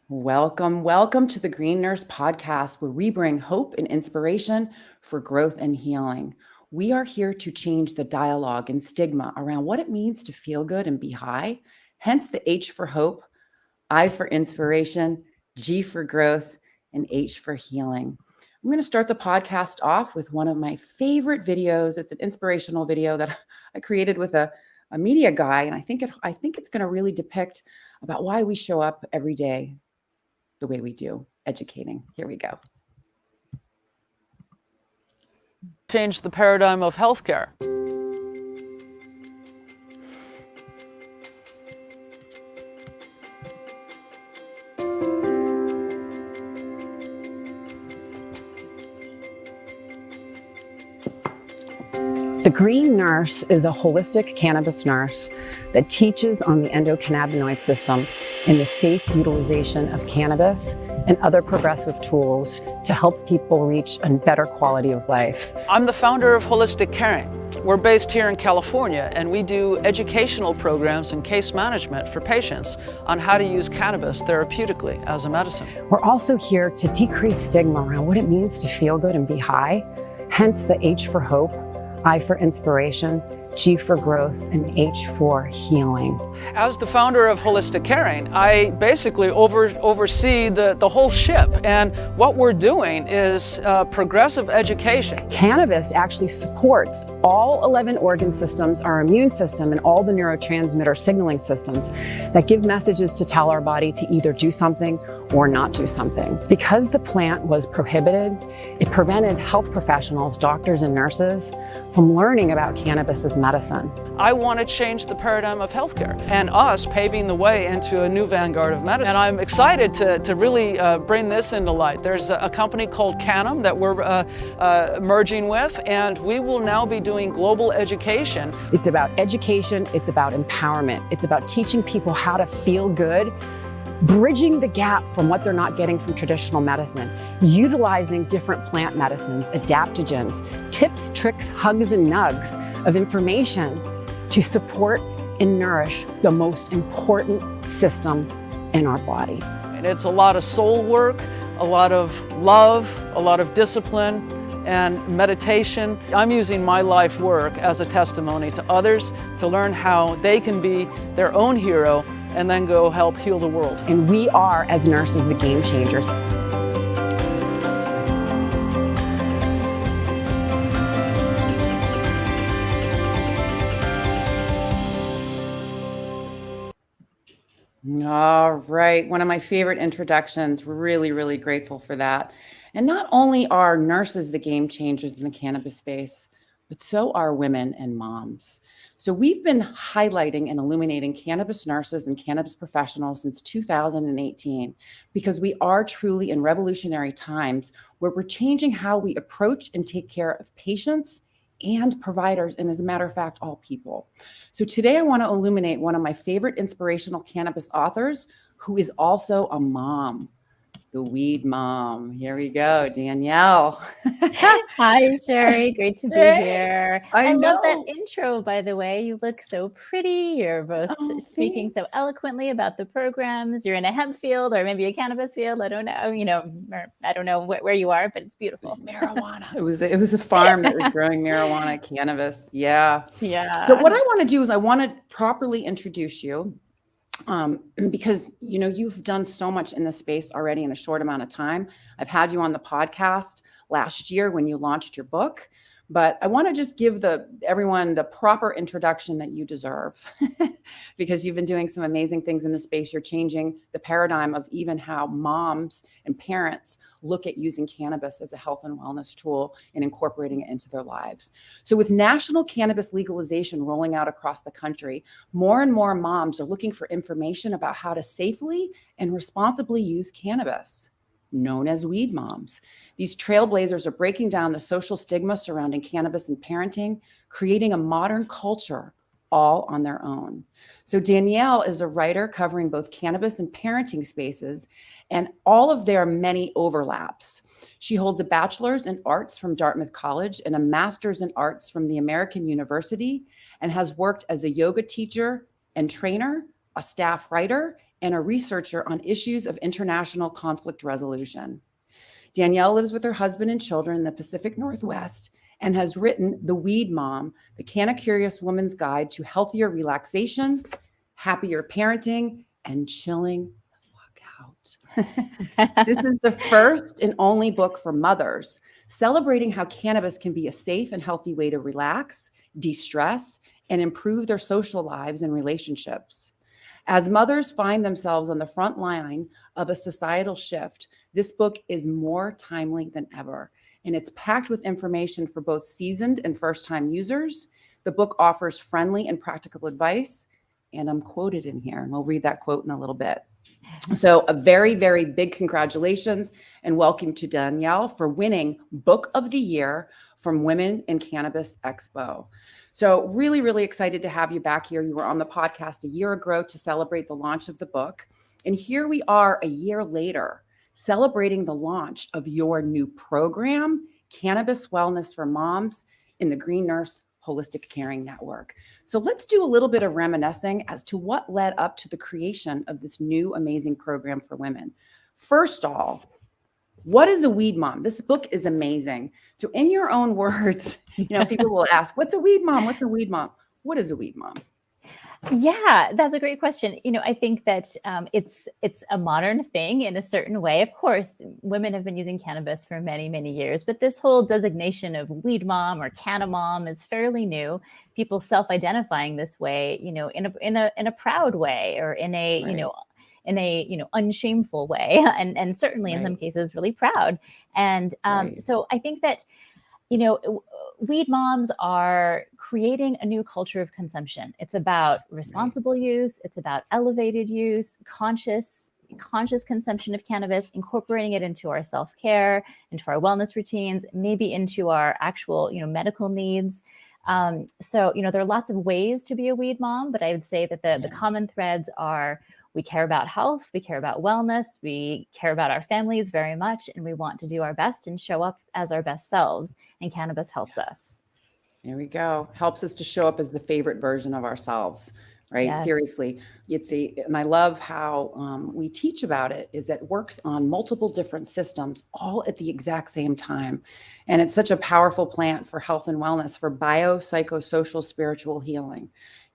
Welcome to the Green Nurse Podcast, where we bring hope and inspiration for growth and healing. We are here to change the dialogue and stigma around what it means to feel good and be high, hence the H for hope, I for inspiration, G for growth, and H for healing. I'm going to start the podcast off with one of my favorite videos. It's an inspirational video that I created with a media guy, and I think it's going to really depict about why we show up every day the way we do, educating. Here we go. Change the paradigm of healthcare. The Green Nurse is a holistic cannabis nurse that teaches on the endocannabinoid system and the safe utilization of cannabis and other progressive tools to help people reach a better quality of life. I'm the founder of Holistic Caring. We're based here in California, and we do educational programs and case management for patients on how to use cannabis therapeutically as a medicine. We're also here to decrease stigma around what it means to feel good and be high, hence the H for hope, I for inspiration, G for growth, and H for healing. As the founder of Holistic Caring, I basically oversee the whole ship, and what we're doing is progressive education. Cannabis actually supports all 11 organ systems, our immune system, and all the neurotransmitter signaling systems that give messages to tell our body to either do something or not do something. Because the plant was prohibited, it prevented health professionals, doctors and nurses from learning about cannabis as medicine. I want to change the paradigm of healthcare and us paving the way into a new vanguard of medicine. And I'm excited to really bring this into light. There's a company called Cannabis that we're merging with, and we will now be doing global education. It's about education, it's about empowerment, it's about teaching people how to feel good, bridging the gap from what they're not getting from traditional medicine, utilizing different plant medicines, adaptogens, tips, tricks, hugs, and nugs of information to support and nourish the most important system in our body. And it's a lot of soul work, a lot of love, a lot of discipline, and meditation. I'm using my life work as a testimony to others to learn how they can be their own hero and then go help heal the world. And we are, as nurses, the game changers. All right. One of my favorite introductions. Really grateful for that. And not only are nurses the game changers in the cannabis space, but so are women and moms. So we've been highlighting and illuminating cannabis nurses and cannabis professionals since 2018, because we are truly in revolutionary times where we're changing how we approach and take care of patients and providers, and as a matter of fact, all people. So today I want to illuminate one of my favorite inspirational cannabis authors, who is also a mom. The weed mom. Here we go, Danielle. Hi, Sherry. Great to be here. I love that know. intro, by the way. You look so pretty. You're both speaking so eloquently about the programs. You're in a hemp field or maybe a cannabis field. I don't know. I don't know where you are, but it's beautiful. It was marijuana. It was a farm that was growing marijuana, cannabis. Yeah. Yeah. So what I want to do is I want to properly introduce you. Because, you've done so much in this space already in a short amount of time. I've had you on the podcast last year when you launched your book, but I want to just give everyone the proper introduction that you deserve because you've been doing some amazing things in the space. You're changing the paradigm of even how moms and parents look at using cannabis as a health and wellness tool and incorporating it into their lives. So with national cannabis legalization rolling out across the country, more and more moms are looking for information about how to safely and responsibly use cannabis, known as weed moms. These trailblazers are breaking down the social stigma surrounding cannabis and parenting, creating a modern culture all on their own. So Danielle is a writer covering both cannabis and parenting spaces and all of their many overlaps. She holds a bachelor's in arts from Dartmouth College and a master's in arts from the American University, and has worked as a yoga teacher and trainer, a staff writer, and a researcher on issues of international conflict resolution. Danielle lives with her husband and children in the Pacific Northwest and has written The Weed Mom, the Canna-Curious Woman's Guide to Healthier Relaxation, Happier Parenting, and Chilling the Fuck Out. This is the first and only book for mothers, celebrating how cannabis can be a safe and healthy way to relax, de-stress, and improve their social lives and relationships. As mothers find themselves on the front line of a societal shift, this book is more timely than ever, and it's packed with information for both seasoned and first-time users. The book offers friendly and practical advice, and I'm quoted in here, and I'll read that quote in a little bit. So a very, very big congratulations and welcome to Danielle for winning Book of the Year from Women in Cannabis Expo. So really, really excited to have you back here. You were on the podcast a year ago to celebrate the launch of the book. And here we are a year later, celebrating the launch of your new program, Cannabis Wellness for Moms in the Green Nurse Holistic Caring Network. So let's do a little bit of reminiscing as to what led up to the creation of this new amazing program for women. First of all, what is a weed mom? This book is amazing. So in your own words, people will ask, what's a weed mom? What's a weed mom? What is a weed mom? Yeah, that's a great question. I think that it's a modern thing in a certain way. Of course, women have been using cannabis for many, many years, but this whole designation of weed mom or canna mom is fairly new. People self-identifying this way, in a proud way or in a, Right. In a unshameful way, and certainly in some cases really proud. And so I think that weed moms are creating a new culture of consumption. It's about responsible use. It's about elevated use, conscious consumption of cannabis, incorporating it into our self-care, into our wellness routines, maybe into our actual, medical needs. So, there are lots of ways to be a weed mom, but I would say that the common threads are we care about health, we care about wellness, we care about our families very much, and we want to do our best and show up as our best selves. And cannabis helps us. There we go. Helps us to show up as the favorite version of ourselves, right? Yes. Seriously. And I love how we teach about it is that it works on multiple different systems all at the exact same time. And it's such a powerful plant for health and wellness, for biopsychosocial spiritual healing.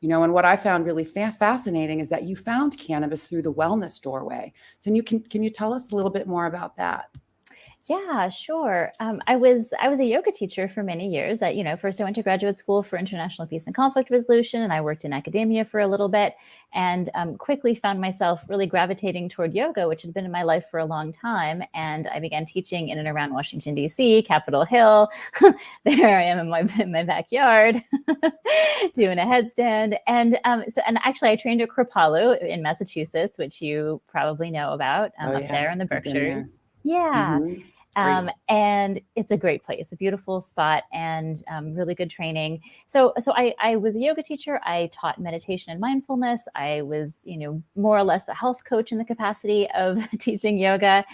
And what I found really fascinating is that you found cannabis through the wellness doorway. So can you tell us a little bit more about that? Yeah, sure. I was a yoga teacher for many years. First I went to graduate school for international peace and conflict resolution, and I worked in academia for a little bit, and quickly found myself really gravitating toward yoga, which had been in my life for a long time. And I began teaching in and around Washington, D.C., Capitol Hill. There I am in my backyard doing a headstand. And actually I trained at Kripalu in Massachusetts, which you probably know about, there in the Berkshires. Yeah. Mm-hmm. And it's a great place, a beautiful spot, and really good training. So I was a yoga teacher. I taught meditation and mindfulness. I was, more or less a health coach in the capacity of teaching yoga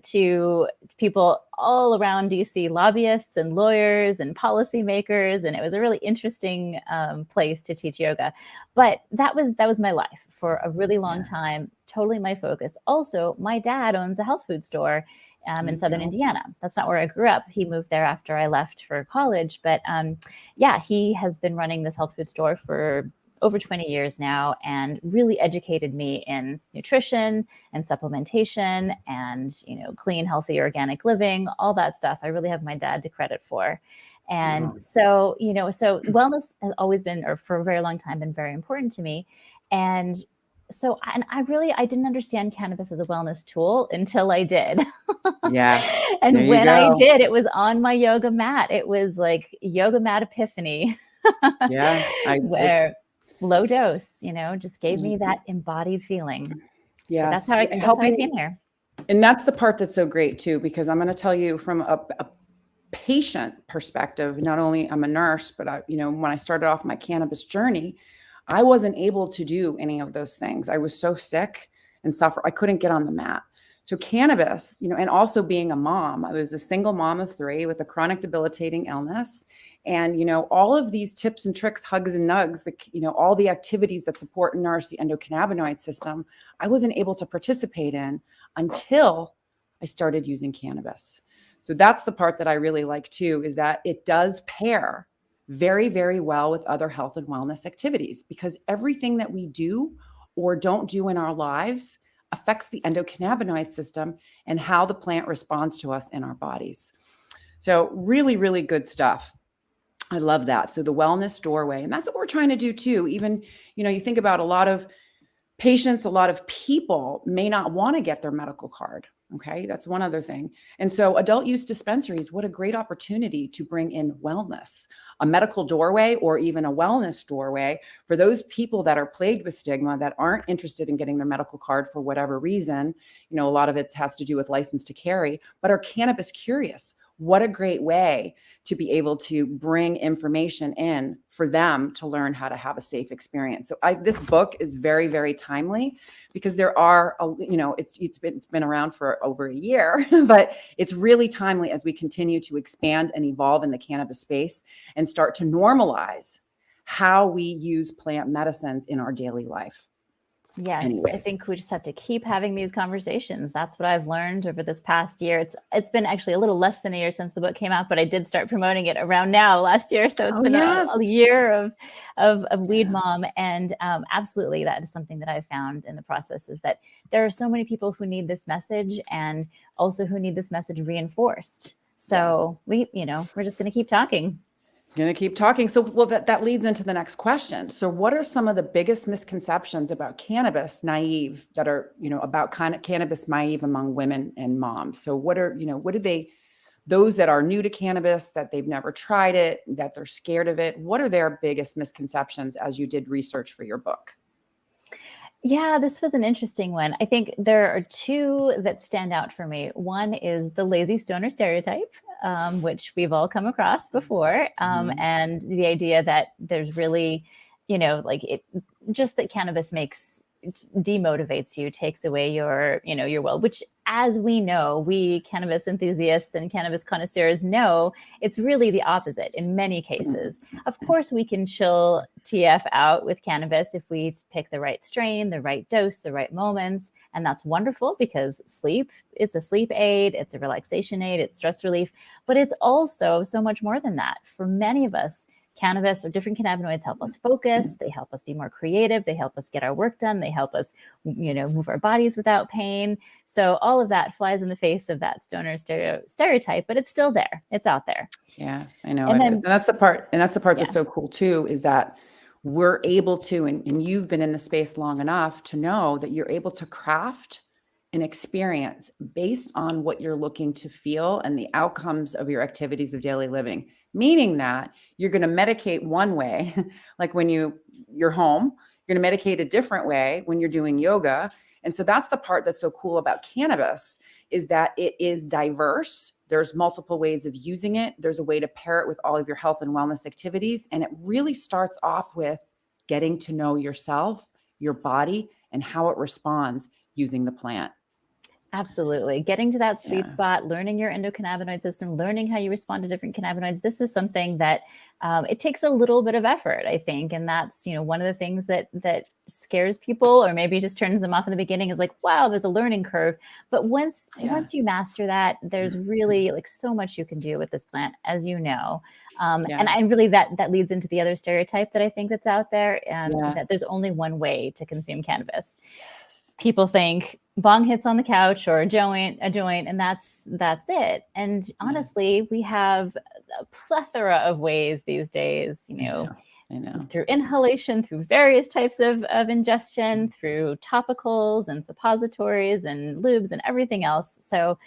to people all around DC, lobbyists and lawyers and policymakers. And it was a really interesting place to teach yoga. But that was my life for a really long time, totally my focus. Also, my dad owns a health food store in Southern Indiana. That's not where I grew up. He moved there after I left for college. But he has been running this health food store for over 20 years now, and really educated me in nutrition and supplementation and, clean, healthy, organic living, all that stuff. I really have my dad to credit for. And so wellness has always been, or for a very long time, been very important to me. And so, I didn't understand cannabis as a wellness tool until I did. Yes. And when I did, it was on my yoga mat. It was like yoga mat epiphany. Yeah. Where low dose, just gave me that embodied feeling. Yeah. So that's how I came here. And that's the part that's so great too, because I'm going to tell you from a patient perspective, not only I'm a nurse, but when I started off my cannabis journey, I wasn't able to do any of those things. I was so sick and suffer. I couldn't get on the mat. So cannabis, and also being a mom, I was a single mom of 3 with a chronic debilitating illness. And, all of these tips and tricks, hugs and nugs, all the activities that support and nourish the endocannabinoid system, I wasn't able to participate in until I started using cannabis. So that's the part that I really like too, is that it does pair very, very well with other health and wellness activities, because everything that we do or don't do in our lives affects the endocannabinoid system and how the plant responds to us in our bodies. So really, really good stuff. I love that. So the wellness doorway, and that's what we're trying to do too. Even, you think about a lot of patients, a lot of people may not want to get their medical card. Okay. That's one other thing. And so adult use dispensaries, what a great opportunity to bring in wellness, a medical doorway, or even a wellness doorway for those people that are plagued with stigma, that aren't interested in getting their medical card for whatever reason. A lot of it has to do with license to carry, but are cannabis curious. What a great way to be able to bring information in for them to learn how to have a safe experience. So this book is very, very timely, because there are, it's been around for over a year, but it's really timely as we continue to expand and evolve in the cannabis space and start to normalize how we use plant medicines in our daily life. Yes, Anyways. I think we just have to keep having these conversations. That's what I've learned over this past year. It's been actually a little less than a year since the book came out, but I did start promoting it around now last year. So it's been a year of Weed Mom. And absolutely, that is something that I've found in the process, is that there are so many people who need this message, and also who need this message reinforced. So we're just going to keep talking. Going to keep talking. So, well, that leads into the next question. So what are some of the biggest misconceptions about cannabis naive that are, about kind of cannabis naive among women and moms? So what are, those that are new to cannabis, that they've never tried it, that they're scared of it, what are their biggest misconceptions as you did research for your book? Yeah, this was an interesting one. I think there are 2 that stand out for me. One is the lazy stoner stereotype, which we've all come across before. And the idea that there's really, just that cannabis demotivates you, takes away your will, which, as we know, we cannabis enthusiasts and cannabis connoisseurs know, it's really the opposite in many cases. Of course, we can chill TF out with cannabis if we pick the right strain, the right dose, the right moments. And that's wonderful, because it's a sleep aid, it's a relaxation aid, it's stress relief, but it's also so much more than that. For many of us, cannabis or different cannabinoids help us focus. They help us be more creative. They help us get our work done. They help us, move our bodies without pain. So all of that flies in the face of that stoner stereotype, but it's still there. It's out there. Yeah, I know. And that's the part. And that's the part that's so cool too, is that we're able to, and you've been in the space long enough to know that you're able to craft an experience based on what you're looking to feel and the outcomes of your activities of daily living. Meaning that you're going to medicate one way, like when you're home, you're going to medicate a different way when you're doing yoga. And so that's the part that's so cool about cannabis, is that it is diverse. There's multiple ways of using it. There's a way to pair it with all of your health and wellness activities. And it really starts off with getting to know yourself, your body, and how it responds using the plant. Absolutely. Getting to that sweet spot, learning your endocannabinoid system, learning how you respond to different cannabinoids. This is something that it takes a little bit of effort, I think. And that's, one of the things that scares people, or maybe just turns them off in the beginning, is like, wow, there's a learning curve. But once you master that, there's really so much you can do with this plant, as you know. And I really, that leads into the other stereotype that I think that's out there, that there's only one way to consume cannabis. People think bong hits on the couch, or a joint, and that's it. And honestly, we have a plethora of ways these days, I know. Through inhalation, through various types of ingestion, through topicals and suppositories and lubes and everything else. So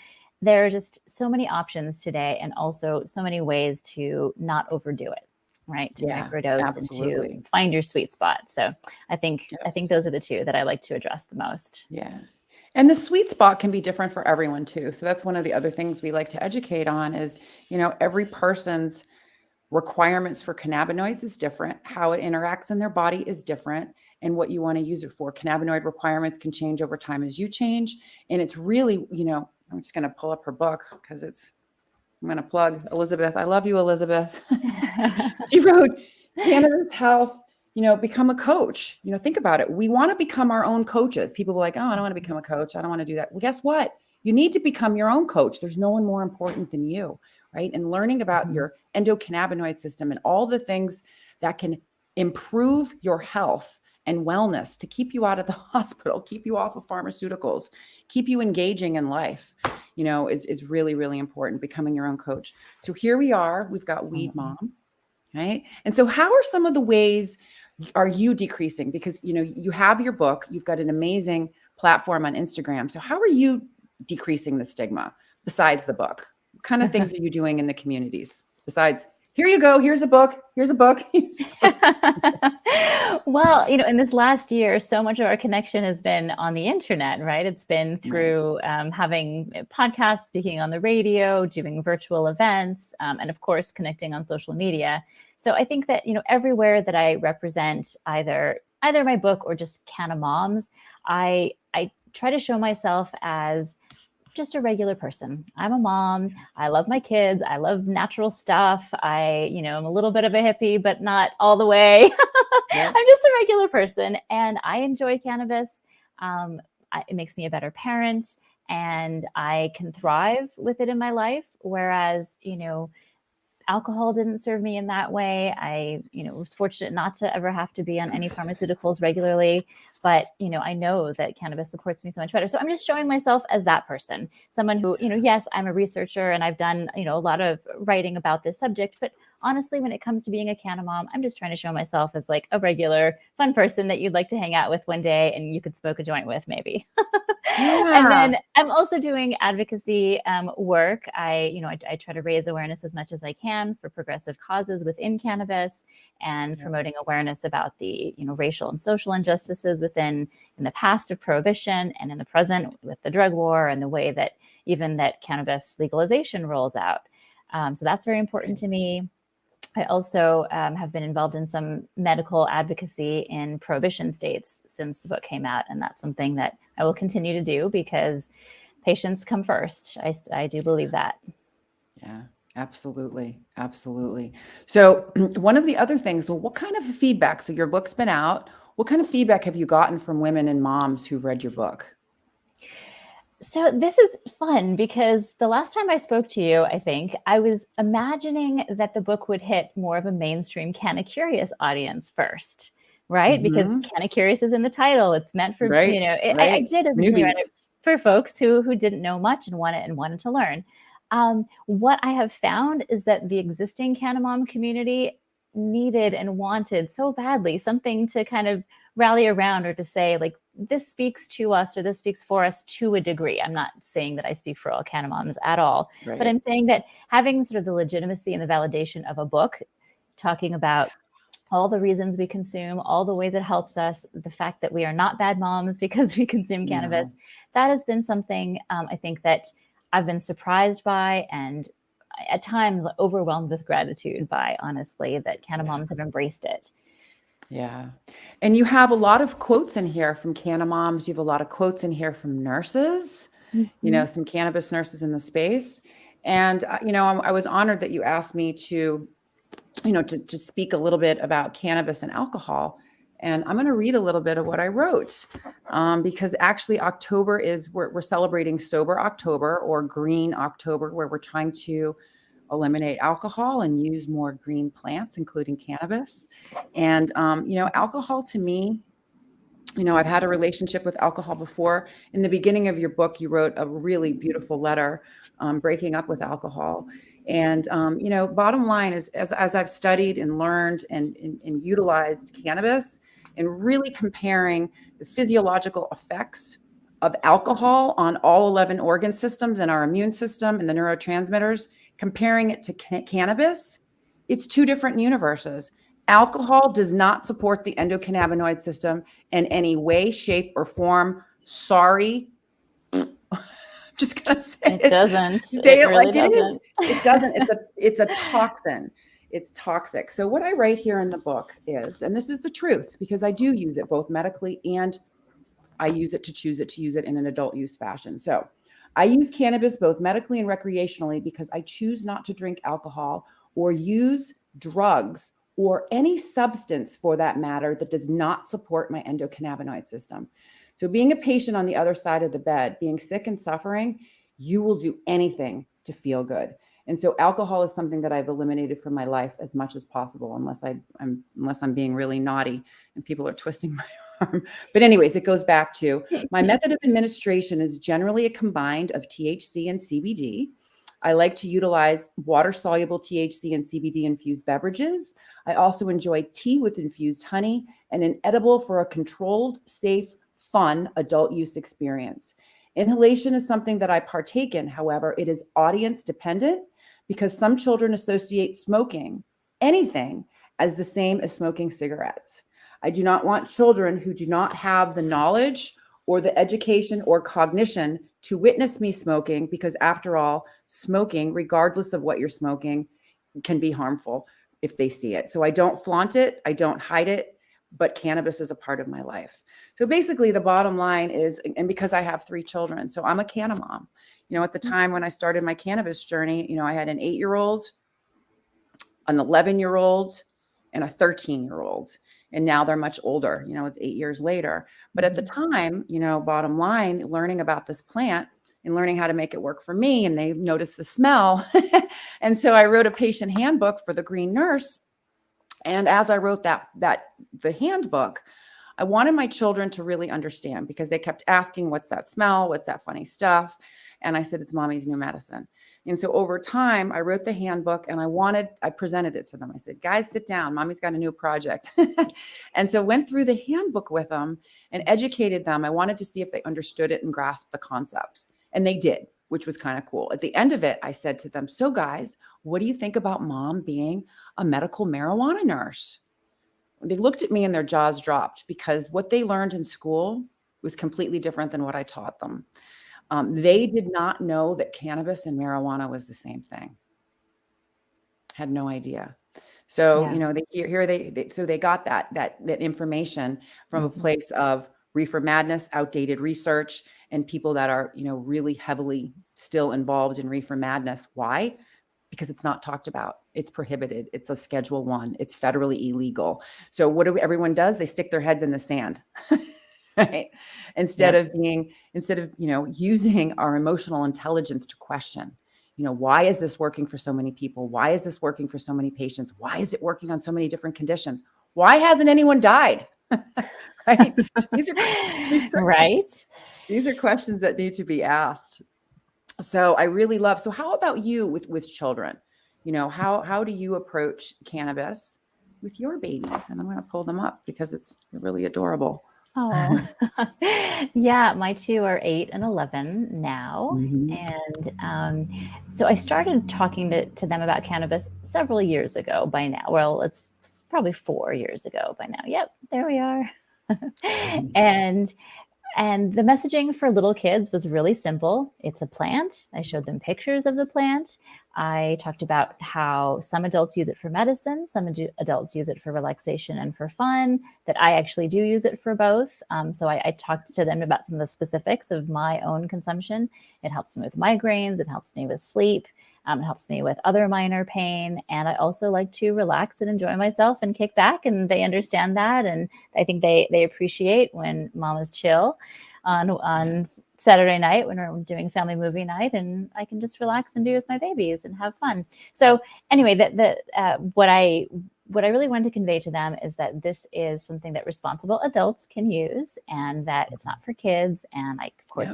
there are just so many options today, and also so many ways to not overdo it. Right, to microdose and to find your sweet spot. So I think those are the 2 that I like to address the most. Yeah. And the sweet spot can be different for everyone too. So that's one of the other things we like to educate on is, every person's requirements for cannabinoids is different. How it interacts in their body is different. and what you want to use it for. Cannabinoid requirements can change over time as you change. And it's really, I'm just going to pull up her book because I'm going to plug Elizabeth. I love you, Elizabeth. She wrote Cannabis Health, become a coach. Think about it. We want to become our own coaches. People are like, oh, I don't want to become a coach. I don't want to do that. Well, guess what? You need to become your own coach. There's no one more important than you, right? And learning about your endocannabinoid system and all the things that can improve your health and wellness to keep you out of the hospital, keep you off of pharmaceuticals, keep you engaging in life, is really, really important, becoming your own coach. So here we are, we've got Weed Mom, right? And so how are some of the ways are you decreasing? Because, you have your book, you've got an amazing platform on Instagram. So how are you decreasing the stigma besides the book? What kind of things are you doing in the communities besides, here you go, here's a book, here's a book. Well, in this last year, so much of our connection has been on the internet, right? It's been through having podcasts, speaking on the radio, doing virtual events, and of course, connecting on social media. So I think that, everywhere that I represent either my book or just Canna Moms, I try to show myself as just a regular person. I'm a mom. I love my kids. I love natural stuff. I'm a little bit of a hippie, but not all the way. Yeah. I'm just a regular person and I enjoy cannabis. It makes me a better parent and I can thrive with it in my life. Whereas, alcohol didn't serve me in that way. I, was fortunate not to ever have to be on any pharmaceuticals regularly, but, I know that cannabis supports me so much better. So I'm just showing myself as that person, someone who, yes, I'm a researcher and I've done, a lot of writing about this subject, but honestly, when it comes to being a Canna Mom, I'm just trying to show myself as like a regular fun person that you'd like to hang out with one day and you could smoke a joint with maybe. Yeah. And then I'm also doing advocacy work. I try to raise awareness as much as I can for progressive causes within cannabis and promoting awareness about the, racial and social injustices in the past of prohibition and in the present with the drug war and the way that even that cannabis legalization rolls out. So that's very important to me. I also have been involved in some medical advocacy in prohibition states since the book came out. And that's something that I will continue to do because patients come first. I do believe that. Yeah, absolutely. Absolutely. So one of the other things, what kind of feedback? So your book's been out. What kind of feedback have you gotten from women and moms who've read your book? So this is fun because the last time I spoke to you, I think I was imagining that the book would hit more of a mainstream Canna Curious audience first, right? Because Canna Curious is in the title. It's meant for, I did originally write it for folks who didn't know much and wanted to learn. What I have found is that the existing Canna Mom community needed and wanted so badly something to kind of rally around or to say like, this speaks to us or this speaks for us to a degree. I'm not saying that I speak for all Canna Moms at all, but I'm saying that having sort of the legitimacy and the validation of a book, talking about all the reasons we consume, all the ways it helps us, the fact that we are not bad moms because we consume cannabis, that has been something I think that I've been surprised by and at times overwhelmed with gratitude by, honestly, that Canna Moms have embraced it. Yeah. And you have a lot of quotes in here from Canna Moms. You have a lot of quotes in here from nurses, some cannabis nurses in the space. And, I was honored that you asked me to speak a little bit about cannabis and alcohol. And I'm going to read a little bit of what I wrote because actually October we're celebrating Sober October or Green October, where we're trying to eliminate alcohol and use more green plants, including cannabis. And, alcohol to me, I've had a relationship with alcohol before. In the beginning of your book, you wrote a really beautiful letter breaking up with alcohol. And, bottom line is, as I've studied and learned and utilized cannabis and really comparing the physiological effects of alcohol on all 11 organ systems and our immune system and the neurotransmitters, comparing it to cannabis, it's two different universes. Alcohol does not support the endocannabinoid system in any way, shape, or form. Sorry. I'm just going to say it. Doesn't. Say it really like doesn't. it is. It doesn't. It's a toxin. it's toxic. So what I write here in the book is, and this is the truth, because I do use it both medically and I use it to use it in an adult use fashion. So I use cannabis both medically and recreationally because I choose not to drink alcohol or use drugs or any substance for that matter that does not support my endocannabinoid system. So being a patient on the other side of the bed, being sick and suffering, you will do anything to feel good. And so alcohol is something that I've eliminated from my life as much as possible, unless I'm being really naughty and people are twisting my arm. But anyways, it goes back to my method of administration is generally a combined of THC and CBD. I like to utilize water-soluble THC and CBD infused beverages. I also enjoy tea with infused honey and an edible for a controlled, safe, fun adult use experience. Inhalation is something that I partake in. However, it is audience dependent because some children associate smoking, anything, as the same as smoking cigarettes. I do not want children who do not have the knowledge or the education or cognition to witness me smoking, because after all, smoking, regardless of what you're smoking, can be harmful if they see it. So I don't flaunt it, I don't hide it, but cannabis is a part of my life. So basically the bottom line is, and because I have 3 children, so I'm a canna mom. You know, at the time when I started my cannabis journey, you know, I had an 8-year-old, an 11-year-old, and a 13-year-old. And now they're much older, you know, it's 8 years later. But at the time, you know, bottom line, learning about this plant and learning how to make it work for me, and they noticed the smell. And so I wrote a patient handbook for the green nurse. And as I wrote the handbook, I wanted my children to really understand, because they kept asking, what's that smell? What's that funny stuff? And I said, it's mommy's new medicine. And so over time, I wrote the handbook and I presented it to them. I said, guys, sit down. Mommy's got a new project. And so went through the handbook with them and educated them. I wanted to see if they understood it and grasped the concepts. And they did, which was kind of cool. At the end of it, I said to them, so guys, what do you think about mom being a medical marijuana nurse? They looked at me and their jaws dropped, because what they learned in school was completely different than what I taught them. They did not know that cannabis and marijuana was the same thing. Had no idea. So, Yeah. you know, they got that information from a place of reefer madness, outdated research, and people that are, you know, really heavily still involved in reefer madness. Why? Because it's not talked about. It's prohibited. It's a Schedule 1. It's federally illegal. So what everyone does? They stick their heads in the sand. Right? Instead of, you know, using our emotional intelligence to question, you know, why is this working for so many people? Why is this working for so many patients? Why is it working on so many different conditions? Why hasn't anyone died? Right? These are Right. These are questions that need to be asked. So I really love, so how about you with children? You know, how do you approach cannabis with your babies? And I'm going to pull them up because they're really adorable. Oh, yeah. My 2 are 8 and 11 now. Mhm. And so I started talking to them about cannabis several years ago by now. Well, it's probably 4 years ago by now. Yep, there we are. And the messaging for little kids was really simple. It's a plant. I showed them pictures of the plant. I talked about how some adults use it for medicine, some adults use it for relaxation and for fun, that I actually do use it for both. So I talked to them about some of the specifics of my own consumption. It helps me with migraines. It helps me with sleep. It helps me with other minor pain. And I also like to relax and enjoy myself and kick back. And they understand that. And I think they appreciate when mama's chill on Saturday night when we're doing family movie night, and I can just relax and be with my babies and have fun. So anyway, what I really wanted to convey to them is that this is something that responsible adults can use, and that it's not for kids. And I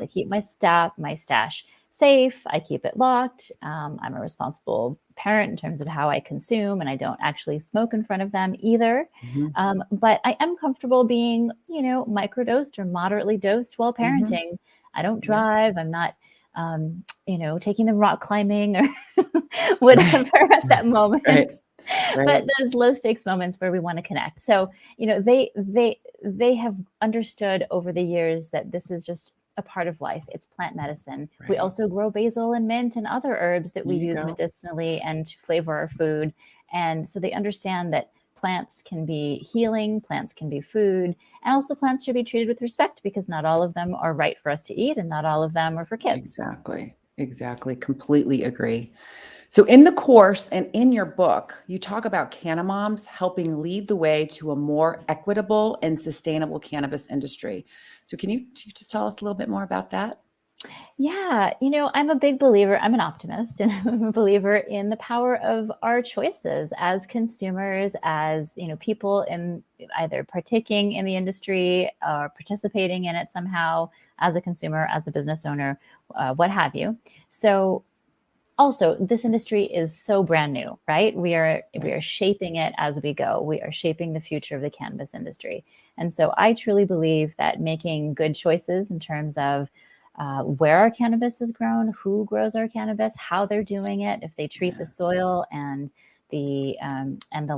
keep my stash safe. I keep it locked. I'm a responsible parent in terms of how I consume, and I don't actually smoke in front of them either. But I am comfortable being, you know, microdosed or moderately dosed while parenting. I don't drive. I'm not, you know, taking them rock climbing or whatever at that moment. Right. But those low stakes moments where we want to connect. So, you know, they have understood over the years that this is just a part of life. It's plant medicine. We also grow basil and mint and other herbs that we use medicinally and to flavor our food. And so they understand that plants can be healing, plants can be food, and also plants should be treated with respect because not all of them are right for us to eat and not all of them are for kids. Exactly. Completely agree. So in the course and in your book, you talk about Canamoms helping lead the way to a more equitable and sustainable cannabis industry. So can you just tell us a little bit more about that? Yeah, I'm a big believer, I'm an optimist, and I'm a believer in the power of our choices as consumers, as, people in either partaking in the industry or participating in it somehow as a consumer, as a business owner, what have you. So also, this industry is so brand new, right? We are shaping it as we go. We are shaping the future of the cannabis industry. And so I truly believe that making good choices in terms of where our cannabis is grown, who grows our cannabis, how they're doing it, if they treat the soil and the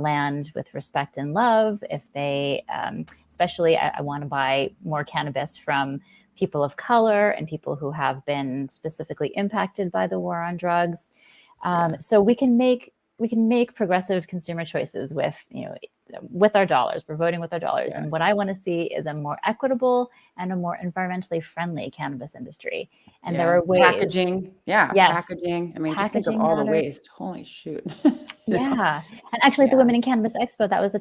land with respect and love, if they, especially, I want to buy more cannabis from people of color and people who have been specifically impacted by the war on drugs. So we can make progressive consumer choices with our dollars. We're voting with our dollars. And what I want to see is a more equitable and a more environmentally friendly cannabis industry. And there are ways. Packaging. Yeah. Yes. Packaging. I mean, just think of Packaging all the matters. waste. Holy shoot. Yeah. And actually at the Women in Cannabis Expo, that was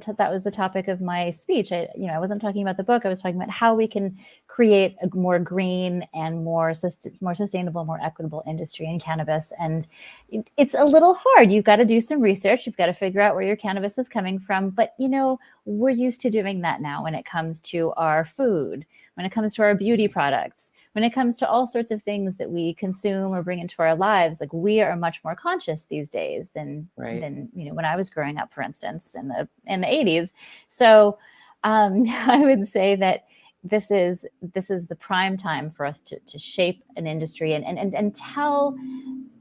the topic of my speech. I wasn't talking about the book. I was talking about how we can create a more green and more sustainable, more equitable industry in cannabis. And it's a little hard. You've got to do some research. You've got to figure out where your cannabis is coming from. But, we're used to doing that now when it comes to our food, when it comes to our beauty products, when it comes to all sorts of things that we consume or bring into our lives. Like, we are much more conscious these days than when I was growing up, for instance, in the 80s. So I would say that this is the prime time for us to shape an industry and tell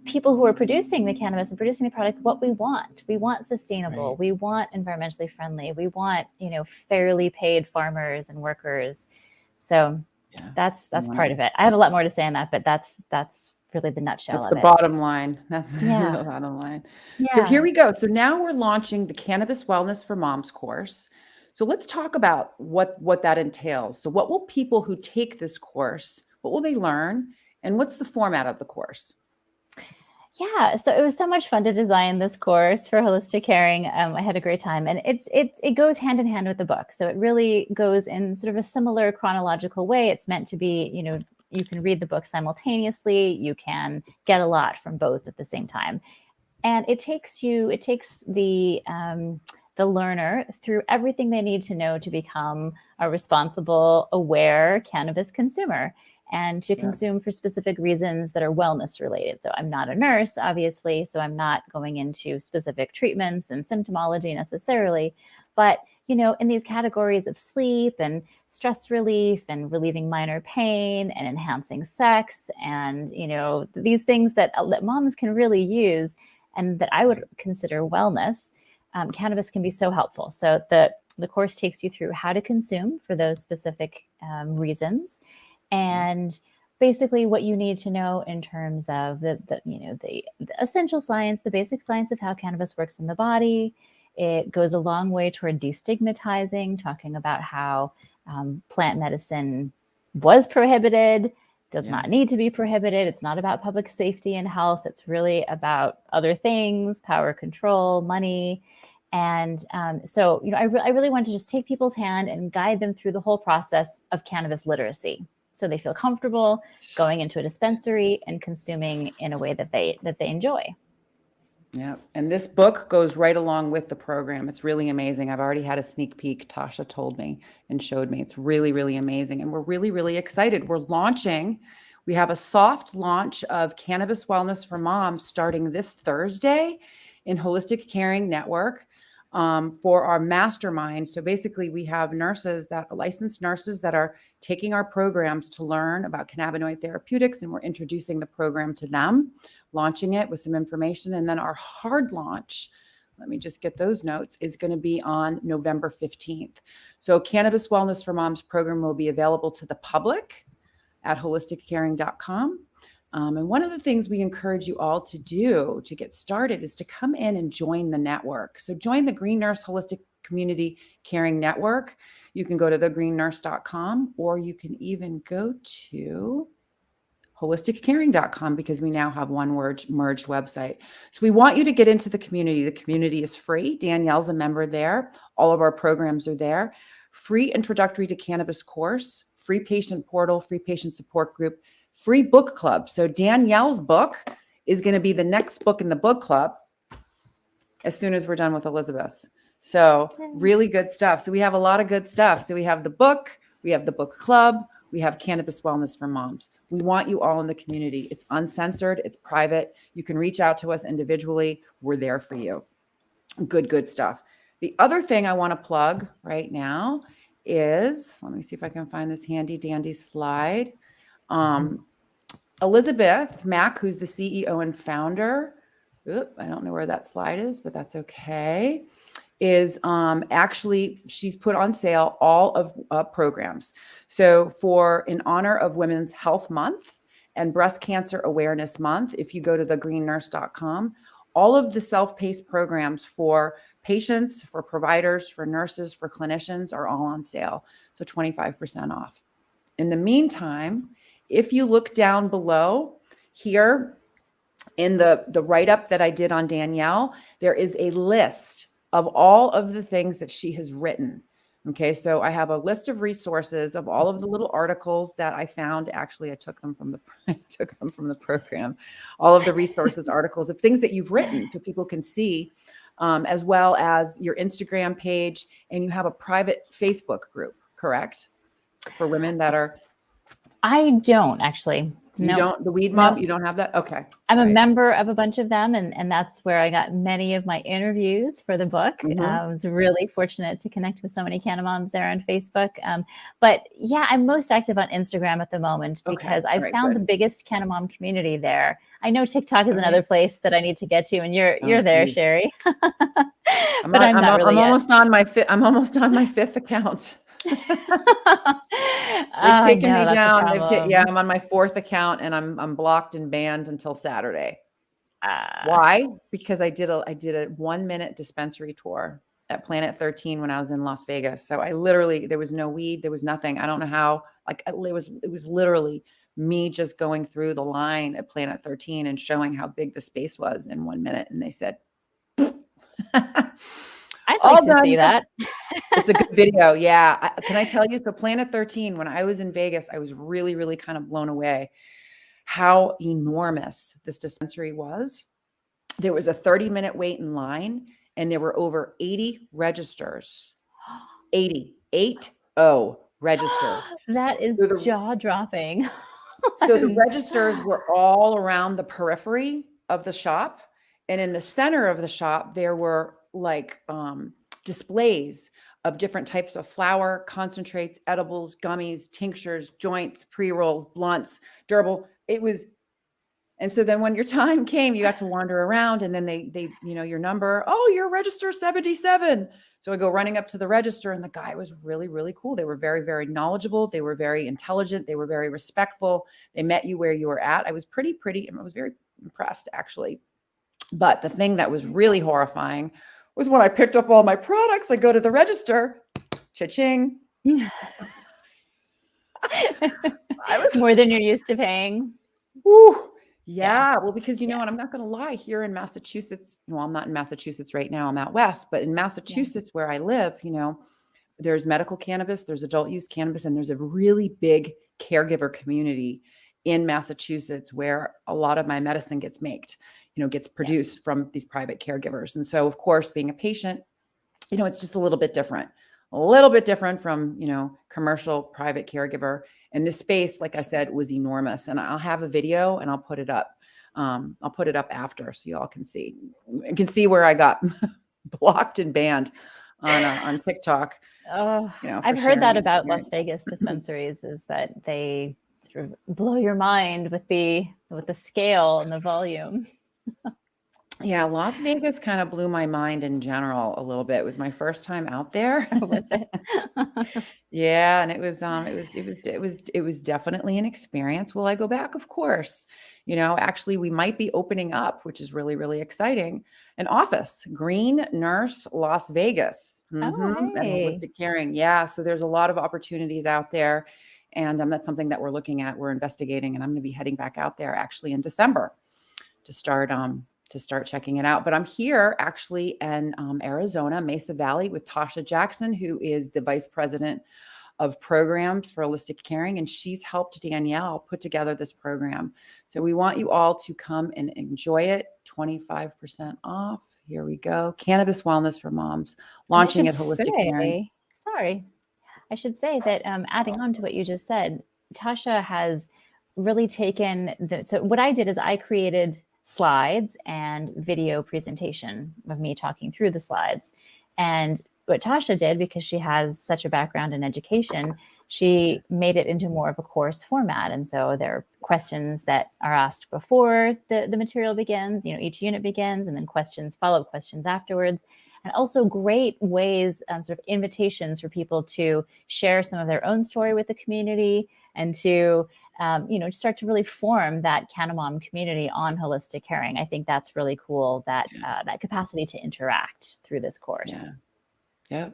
people who are producing the cannabis and producing the products what we want. We want sustainable. We want environmentally friendly. We want, fairly paid farmers and workers. So that's part of it. I have a lot more to say on that, but that's really the nutshell of it. That's the bottom line. That's the bottom line. Yeah. So here we go. So now we're launching the Cannabis Wellness for Moms course. So let's talk about what that entails. So what will people who take this course, what will they learn? And what's the format of the course? Yeah, so it was so much fun to design this course for holistic caring. I had a great time, and it goes hand in hand with the book. So it really goes in sort of a similar chronological way. It's meant to be, you can read the book simultaneously. You can get a lot from both at the same time, and it takes the learner through everything they need to know to become a responsible, aware cannabis consumer, and to consume for specific reasons that are wellness related. So I'm not a nurse, obviously, so I'm not going into specific treatments and symptomology necessarily, but in these categories of sleep and stress relief and relieving minor pain and enhancing sex and these things that moms can really use and that I would consider wellness, cannabis can be so helpful. So the course takes you through how to consume for those specific reasons, and basically what you need to know in terms of the essential science, the basic science of how cannabis works in the body. It goes a long way toward destigmatizing, talking about how plant medicine was prohibited, does not need to be prohibited. It's not about public safety and health. It's really about other things, power, control, money. And so, I really wanted to just take people's hand and guide them through the whole process of cannabis literacy, so they feel comfortable going into a dispensary and consuming in a way that they enjoy. Yeah. And this book goes right along with the program. It's really amazing. I've already had a sneak peek. Tasha told me and showed me. It's really, really amazing. And we're really, really excited. We're launching. We have a soft launch of Cannabis Wellness for Moms starting this Thursday in Holistic Caring Network for our mastermind. So basically we have licensed nurses that are taking our programs to learn about cannabinoid therapeutics, and we're introducing the program to them, launching it with some information. And then our hard launch, let me just get those notes, is going to be on November 15th. So Cannabis Wellness for Moms program will be available to the public at holisticcaring.com. And one of the things we encourage you all to do to get started is to come in and join the network. So join the Green Nurse Holistic Community Caring Network. You can go to thegreennurse.com, or you can even go to holisticcaring.com, because we now have one merged website. So we want you to get into the community. The community is free. Danielle's a member there. All of our programs are there. Free introductory to cannabis course, free patient portal, free patient support group, free book club. So Danielle's book is going to be the next book in the book club as soon as we're done with Elizabeth's. So really good stuff. So we have a lot of good stuff. So we have the book, we have the book club, we have Cannabis Wellness for Moms. We want you all in the community. It's uncensored, it's private. You can reach out to us individually. We're there for you. Good stuff. The other thing I want to plug right now is, let me see if I can find this handy dandy slide. Elizabeth Mack, who's the CEO and founder, I don't know where that slide is, but that's okay, is actually, she's put on sale all of programs. So in honor of Women's Health Month and Breast Cancer Awareness Month, if you go to thegreennurse.com, all of the self-paced programs for patients, for providers, for nurses, for clinicians are all on sale. So 25% off. In the meantime, if you look down below here in the write-up that I did on Danielle, there is a list of all of the things that she has written. Okay, so I have a list of resources of all of the little articles that I found. Actually, I took them from the program. All of the resources, articles of things that you've written, so people can see, as well as your Instagram page, and you have a private Facebook group, correct? For women that are. I don't actually. You don't, the Weed Mom, you don't have that? Okay. I'm a member of a bunch of them, and that's where I got many of my interviews for the book. I was really fortunate to connect with so many Canna Moms there on Facebook. But yeah, I'm most active on Instagram at the moment because I found the biggest Canna Mom community there. I know TikTok is another place that I need to get to, and you're there, Sherry. But I'm not really almost on my I'm almost on my fifth account. They've taken me down. I'm on my fourth account, and I'm blocked and banned until Saturday. Why? Because I did a 1 minute dispensary tour at Planet 13 when I was in Las Vegas. So there was no weed, there was nothing. I don't know how. Like it was literally me just going through the line at Planet 13 and showing how big the space was in 1 minute. And they said, I'd like to see that. It's a good video. Yeah. Can I tell you? So Planet 13, when I was in Vegas, I was really, really kind of blown away how enormous this dispensary was. There was a 30-minute wait in line, and there were over 80 registers. 80 registers. That is jaw-dropping. So the registers were all around the periphery of the shop. And in the center of the shop, there were like displays of different types of flower, concentrates, edibles, gummies, tinctures, joints, pre-rolls, blunts, durable. And so then when your time came, you got to wander around, and then they your number, you're register 77. So I go running up to the register, and the guy was really, really cool. They were very, very knowledgeable. They were very intelligent. They were very respectful. They met you where you were at. I was I was very impressed, actually. But the thing that was really horrifying was when I picked up all my products, I go to the register, cha-ching. I was more than you're used to paying. Woo. Yeah. Well, because and I'm not going to lie, here in Massachusetts, well, I'm not in Massachusetts right now, I'm out west, but in Massachusetts where I live, there's medical cannabis, there's adult use cannabis, and there's a really big caregiver community in Massachusetts where a lot of my medicine gets gets produced from these private caregivers. And so, of course, being a patient, it's just a little bit different from, commercial private caregiver. And this space, like I said, was enormous. And I'll have a video and I'll put it up. I'll put it up after so you all can see. You can see where I got blocked and banned on TikTok. I've heard that about Las Vegas dispensaries, is that they sort of blow your mind with the scale and the volume. Yeah, Las Vegas kind of blew my mind in general a little bit. It was my first time out there. How was it? Yeah, and it was definitely an experience. Will I go back? Of course. Actually, we might be opening up, which is really, really exciting. An office, Green Nurse Las Vegas, Oh, and hey. holistic caring. Yeah, so there's a lot of opportunities out there, and that's something that we're looking at, we're investigating, and I'm going to be heading back out there actually in December to start checking it out. But I'm here actually in Arizona, Mesa Valley, with Tasha Jackson, who is the vice president of programs for holistic caring, and she's helped Danielle put together this program. So we want you all to come and enjoy it. 25% off. Here we go. Cannabis Wellness for Moms, And I launching should at Holistic Caring. say, sorry, I should say that adding on to what you just said, Tasha has really taken so what I did is I created slides and video presentation of me talking through the slides. And what Tasha did, because she has such a background in education, she made it into more of a course format. And so there are questions that are asked before the material begins, each unit begins, and then follow-up questions afterwards. And also great ways, sort of invitations for people to share some of their own story with the community and to, start to really form that Canamom community on holistic caring. I think that's really cool, that that capacity to interact through this course. Yeah. Yeah.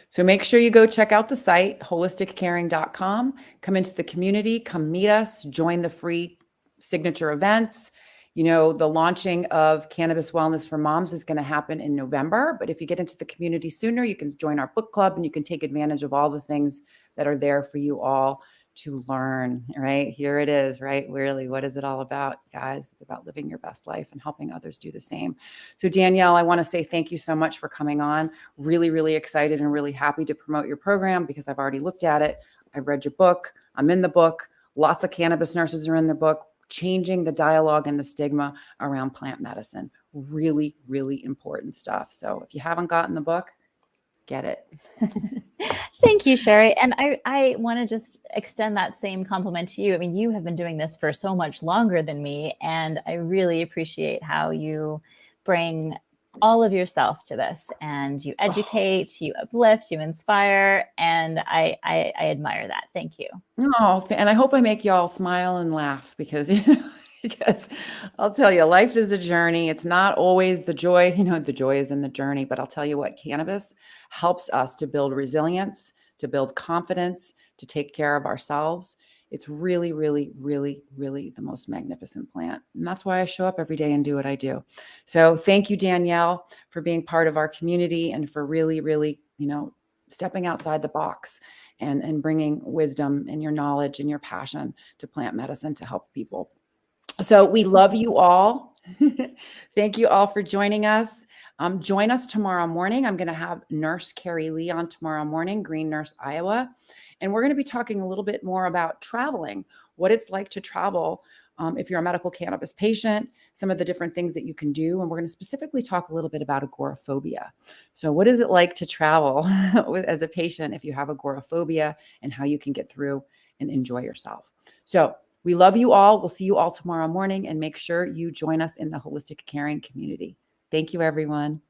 So make sure you go check out the site, holisticcaring.com, come into the community, come meet us, join the free signature events. The launching of Cannabis Wellness for Moms is going to happen in November. But if you get into the community sooner, you can join our book club and you can take advantage of all the things that are there for you all to learn, right? Here it is, right? Really, what is it all about, guys? It's about living your best life and helping others do the same. So Danielle, I want to say thank you so much for coming on. Really, really excited and really happy to promote your program because I've already looked at it. I've read your book. I'm in the book. Lots of cannabis nurses are in the book. Changing the dialogue and the stigma around plant medicine. Really, really important stuff. So if you haven't gotten the book, get it. Thank you, Sherry. And I want to just extend that same compliment to you. I mean, you have been doing this for so much longer than me, and I really appreciate how you bring all of yourself to this, and you educate, you uplift, you inspire, and I admire that. Thank you. Oh, and I hope I make y'all smile and laugh because because I'll tell you, life is a journey. It's not always the joy. The joy is in the journey. But I'll tell you what, cannabis helps us to build resilience, to build confidence, to take care of ourselves. It's really, really, really, really the most magnificent plant. And that's why I show up every day and do what I do. So thank you, Danielle, for being part of our community and for really, really, stepping outside the box and bringing wisdom and your knowledge and your passion to plant medicine to help people. So we love you all. Thank you all for joining us. Join us tomorrow morning. I'm going to have Nurse Carrie Lee on tomorrow morning, Green Nurse, Iowa. And we're going to be talking a little bit more about traveling, what it's like to travel if you're a medical cannabis patient, some of the different things that you can do. And we're going to specifically talk a little bit about agoraphobia. So what is it like to travel as a patient if you have agoraphobia and how you can get through and enjoy yourself? So we love you all. We'll see you all tomorrow morning, and make sure you join us in the Holistic Caring community. Thank you, everyone.